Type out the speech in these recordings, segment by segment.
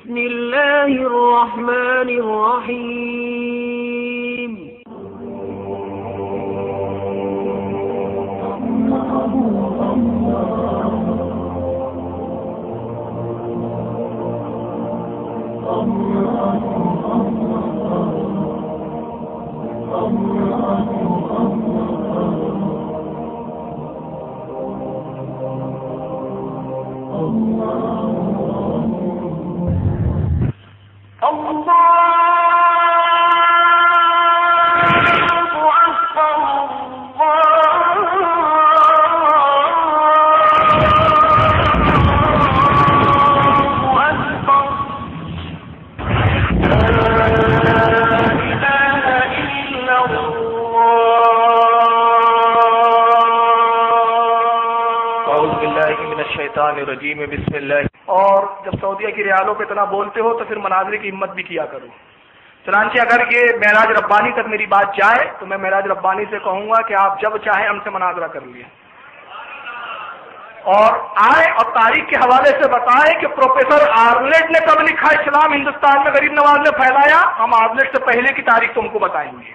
بسم اللہ الرحمن الرحیم الرجیم بسم اللہ. اور جب سعودیہ کی ریالوں پہ اتنا بولتے ہو تو پھر مناظرے کی ہمت بھی کیا کرو. چنانچہ اگر یہ معراج ربانی تک میری بات جائے تو میں معراج ربانی سے کہوں گا کہ آپ جب چاہیں ہم سے مناظرہ کر لیں اور آئے اور تاریخ کے حوالے سے بتائیں کہ پروفیسر آرلیٹ نے کب لکھا اسلام ہندوستان میں غریب نواز نے پھیلایا. ہم آرلیٹ سے پہلے کی تاریخ تم کو بتائیں گے.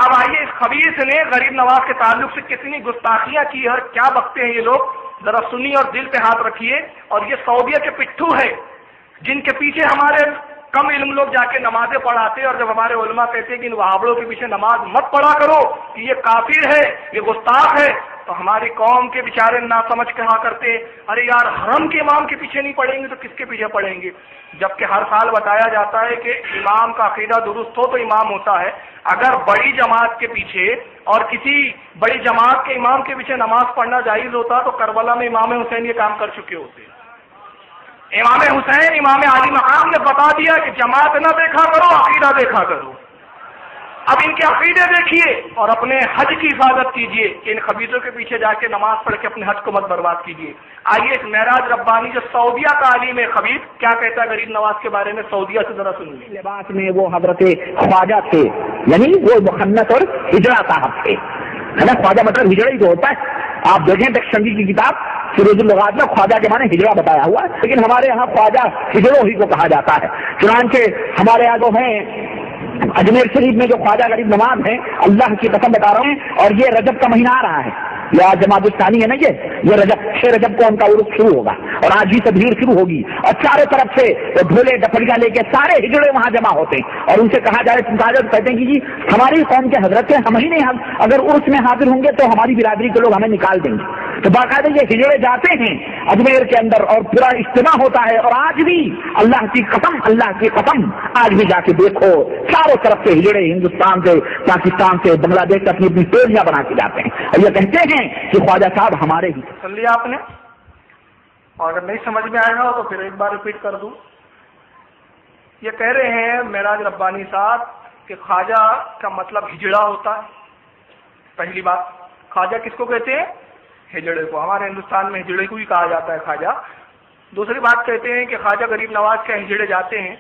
اب آئیے اس خبیث نے غریب نواز کے تعلق سے کتنی گستاخیاں کی اور کیا بکتے ہیں یہ لوگ، ذرا سنیے اور دل پہ ہاتھ رکھیے. اور یہ سعودیہ کے پٹھو ہے جن کے پیچھے ہمارے کم علم لوگ جا کے نمازیں پڑھاتے اور جب ہمارے علماء کہتے ہیں کہ ان وہابڑوں کے پیچھے نماز مت پڑھا کرو کہ یہ کافر ہے، یہ گستاخ ہے، تو ہماری قوم کے بیچارے نہ سمجھ کہا کرتے ارے یار حرم کے امام کے پیچھے نہیں پڑھیں گے تو کس کے پیچھے پڑھیں گے. جبکہ ہر سال بتایا جاتا ہے کہ امام کا عقیدہ درست ہو تو امام ہوتا ہے. اگر بڑی جماعت کے پیچھے اور کسی بڑی جماعت کے امام کے پیچھے نماز پڑھنا جائز ہوتا تو کربلا میں امام حسین یہ کام کر چکے ہوتے. امام حسین امام عالی مقام نے بتا دیا کہ جماعت نہ دیکھا کرو، عقیدہ دیکھا کرو. اب ان کے عقیدے دیکھیے اور اپنے حج کی حفاظت کیجیے کہ ان خبیثوں کے پیچھے جا کے نماز پڑھ کے اپنے حج کو مت برباد کیجیے. آئیے اس معراج ربانی جو سعودیہ کا عالم ہے خبیث کیا کہتا ہے غریب نواز کے بارے میں، سعودیہ سے ذرا سنیے. لباس میں وہ حضرت خواجہ تھے، یعنی وہ مخنث اور ہجڑا صاحب تھے، ہے نا. خواجہ مطلب ہجڑا ہی تو ہوتا ہے. آپ دیکھیں ڈکشنری کی کتاب فروز اللغات میں خواجہ کے معنی ہجڑا بتایا ہوا ہے، لیکن ہمارے یہاں خواجہ ہجڑوں ہی کو کہا جاتا ہے. چنانچہ ہمارے یہاں جو ہیں اجمیر شریف میں جو خواجہ غریب نواز ہیں، اللہ کی قسم بتا رہے ہیں، اور یہ رجب کا مہینہ آ رہا ہے، یا جماعت الثانی ہے نا، یہ رجب 6 رجب کو ان کا عرس شروع ہوگا اور آج بھی تبلیغ شروع ہوگی اور چاروں طرف سے ڈھولے ڈپڑیاں لے کے سارے ہجڑے وہاں جمع ہوتے ہیں. اور ان سے کہا جائے کہتے ہیں کہ جی ہماری قوم کے حضرت ہیں، ہم ہی نہیں، اگر عرس میں حاضر ہوں گے تو ہماری برادری کے لوگ ہمیں نکال دیں گے. تو باقاعدہ یہ ہجڑے جاتے ہیں اجمیر کے اندر اور پورا اجتماع ہوتا ہے. اور آج بھی اللہ کی قسم آج بھی جا کے دیکھو چاروں طرف سے ہجڑے ہندوستان سے، پاکستان سے، بنگلہ دیش سے اپنی اپنی ٹولیاں بنا کے جاتے ہیں اور یہ کہتے ہیں کہ خواجہ صاحب ہمارے ہی. سن لیا آپ نے؟ اور اگر نہیں سمجھ میں آئے گا تو پھر ایک بار ریپیٹ کر دوں. یہ کہہ رہے ہیں معراج ربانی صاحب کہ خواجہ کا مطلب ہجڑا ہوتا ہے. پہلی بات، خواجہ کس کو کہتے ہیں؟ ہجڑے کو. ہمارے ہندوستان میں ہجڑے کو ہی کہا جاتا ہے خواجہ. دوسری بات کہتے ہیں کہ خواجہ غریب نواز کے ہجڑے جاتے ہیں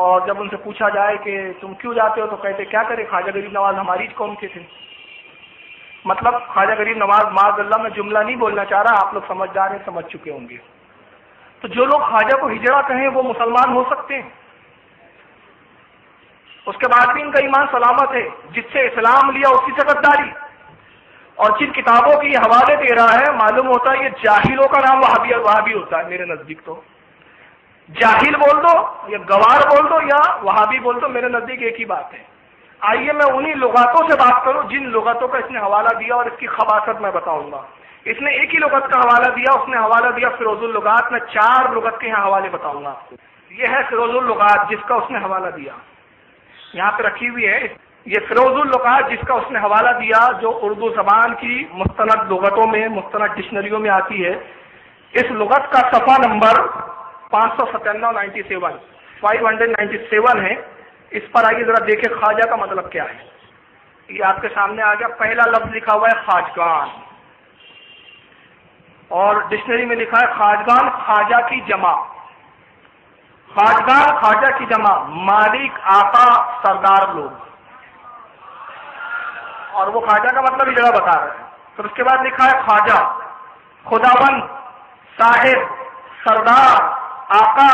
اور جب ان سے پوچھا جائے کہ تم کیوں جاتے ہو تو کہتے کیا کرے، خواجہ غریب نواز ہماری قوم کے تھے. مطلب خواجہ غریب نواز معاذ اللہ میں جملہ نہیں بولنا چاہ رہا، آپ لوگ سمجھدار ہیں، سمجھ چکے ہوں گے. تو جو لوگ خواجہ کو ہجڑا کہیں وہ مسلمان ہو سکتے ہیں؟ اس کے بعد بھی ان کا ایمان سلامت ہے. جس سے اسلام لیا اسی سے غداری. اور جن کتابوں کی یہ حوالے دے رہا ہے معلوم ہوتا ہے یہ جاہلوں کا نام وہابی ہوتا ہے. میرے نزدیک تو جاہل بول دو یا گوار بول دو یا وہابی بول دو، میرے نزدیک ایک ہی بات ہے. آئیے میں انہی لغاتوں سے بات کروں جن لغتوں کا اس نے حوالہ دیا اور اس کی خباثت میں بتاؤں گا. اس نے ایک ہی لغت کا حوالہ دیا، اس نے حوالہ دیا فیروز اللغات. میں 4 لغت کے یہاں حوالے بتاؤں گا آپ کو. یہ ہے فیروز اللغات جس کا اس نے حوالہ دیا، یہاں پہ رکھی ہوئی ہے. یہ فیروز اللغات جس کا اس نے حوالہ دیا جو اردو زبان کی مستند لغتوں میں، مستند ڈکشنریوں میں آتی ہے. اس لغت کا صفحہ نمبر 597 ہے. اس پر آئیے ذرا دیکھیں خواجہ کا مطلب کیا ہے. یہ آپ کے سامنے آ گیا. پہلا لفظ لکھا ہوا ہے خواجگان، اور ڈکشنری میں لکھا ہے خواجگان خواجہ کی جمع. خواجگان خواجہ کی جمع، مالک، آقا، سردار لوگ. اور وہ خواجہ کا مطلب ہی جگہ بتا رہے ہیں. پھر اس کے بعد لکھا ہے خواجہ، خداوند، صاحب، سردار، آقا،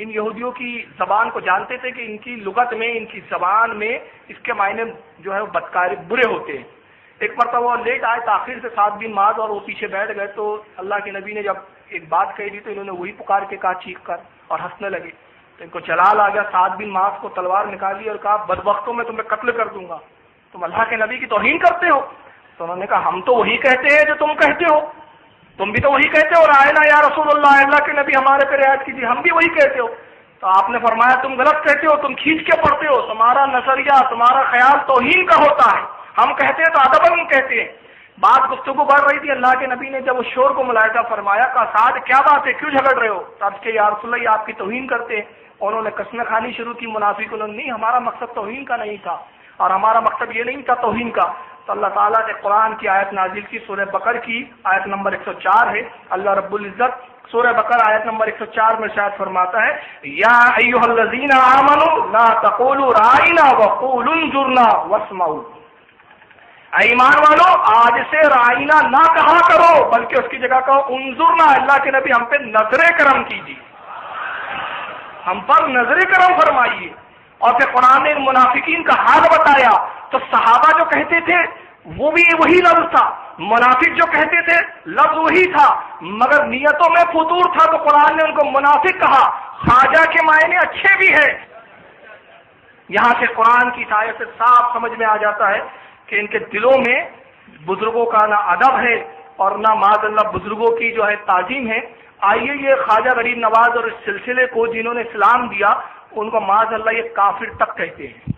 ان یہودیوں کی زبان کو جانتے تھے کہ ان کی لغت میں، ان کی زبان میں اس کے معنی جو ہے وہ بدکار برے ہوتے ہیں۔ ایک مرتبہ وہ لیٹ آئے تاخیر سے 7 بن معاذ اور وہ پیچھے بیٹھ گئے، تو اللہ کے نبی نے جب ایک بات کہی دی تو انہوں نے وہی پکار کے کہا چیخ کر اور ہنسنے لگے۔ تو ان کو جلال آ گیا، 7 بن معاذ کو تلوار نکالی اور کہا بدبختوں میں تمہیں قتل کر دوں گا، تم اللہ کے نبی کی توہین کرتے ہو۔ تو انہوں نے کہا ہم تو وہی کہتے ہیں جو تم کہتے ہو، تم بھی تو وہی کہتے ہو، رائنا یا رسول اللہ کے نبی ہمارے پہ رعایت کیجیے، ہم بھی وہی کہتے ہو۔ تو آپ نے فرمایا تم غلط کہتے ہو، تم کھینچ کے پڑھتے ہو، تمہارا نظریہ تمہارا خیال توہین کا ہوتا ہے، ہم کہتے ہیں تو ادباً کہتے ہیں۔ بات گفتگو بڑھ رہی تھی، اللہ کے نبی نے جب اس شور کو ملاحظہ فرمایا کہا سعد کیا بات ہے، کیوں جھگڑ رہے ہو؟ تب کہ یا رسول اللہ یہ آپ کی توہین کرتے ہیں۔ انہوں نے قسمیں کھانی شروع کی، منافق انہوں نے نہیں، ہمارا مقصد توہین کا نہیں تھا اور ہمارا مقصد یہ نہیں تھا توہین کا۔ تو اللہ تعالیٰ نے قرآن کی آیت نازل کی، سورہ بقر کی آیت نمبر 104 ہے۔ اللہ رب العزت سورہ بقر آیت نمبر 104 میں ارشاد فرماتا ہے یا ایھا الذین آمنوا لا تقولوا رائنا وقولوا انظرنا واسمعوا، اے ایمان والو آج سے رائنا نہ کہا کرو بلکہ اس کی جگہ کہو انظرنا، اللہ کے نبی ہم پہ نظر کرم کیجیے، ہم پر نظر کرم فرمائیے۔ اور پھر قرآن نے منافقین کا حال بتایا، تو صحابہ جو کہتے تھے وہ بھی وہی لفظ تھا، منافق جو کہتے تھے لفظ وہی تھا، مگر نیتوں میں فطور تھا، تو قرآن نے ان کو منافق کہا۔ خواجہ کے معنی اچھے بھی ہیں، یہاں سے قرآن کی آیت سے صاف سمجھ میں آ جاتا ہے کہ ان کے دلوں میں بزرگوں کا نہ ادب ہے اور نہ معاذ اللہ بزرگوں کی جو ہے تعظیم ہے۔ آئیے یہ خواجہ غریب نواز اور اس سلسلے کو جنہوں نے اسلام دیا ان کو معاذ اللہ یہ کافر تک کہتے ہیں۔